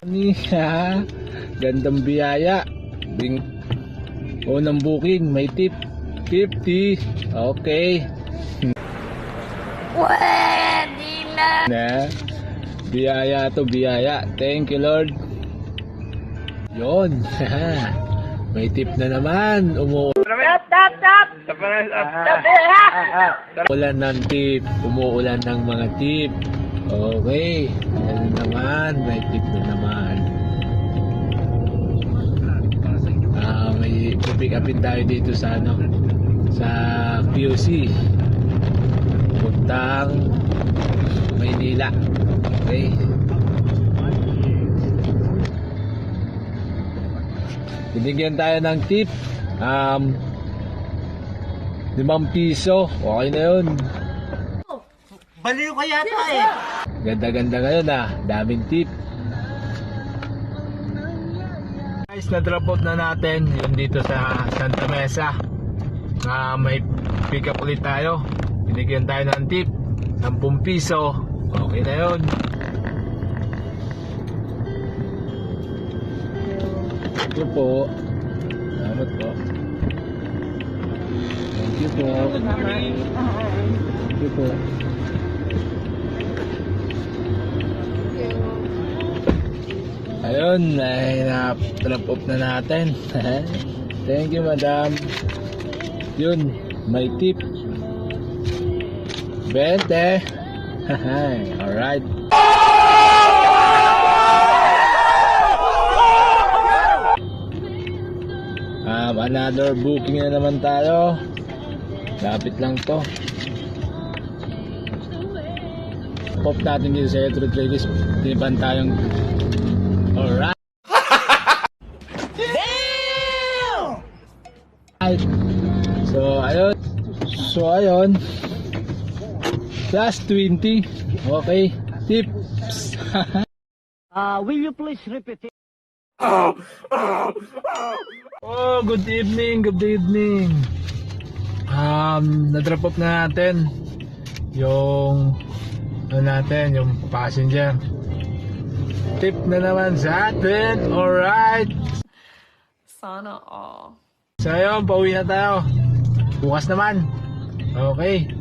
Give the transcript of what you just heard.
Niya, gandang biyaya. Unang booking, may tip. 50. Okay. Pwede na. Biyaya to, biyaya. Thank you, Lord. Yon. May tip na naman. Umuulan ng tip. Umuulan ng mga tip. Okay. Yan naman. May tip na naman. May pick upin tayo dito sa sa QC. Puntang Maynila. Okay. Binigyan tayo ng tip. 5 piso. Okay na yun. Baliw ka yata eh. Ganda-ganda ngayon daming tip. Guys, na-drop out na natin yun dito sa Santa Mesa. May pick up ulit tayo. Binigyan tayo ng tip 10 piso. Okay na yun. Ito po. Salamat po. Thank you po. Thank you po. Ayun, na-drop off na natin. Thank you, madam. Yun, may tip. 20. Alright. Another booking na naman tayo. Lapit lang to. Pop natin dito sa Etro Trades. Tinipan tayong alright. Damn! So ayun. Plus 20. Okay. Tips. Will you please repeat it? Oh, good evening. Good evening. Na-drop off na natin yung yung passenger. Tip na naman sa atin. Alright. Sana all. So ayun, pauwi na tayo. Bukas naman. Okay.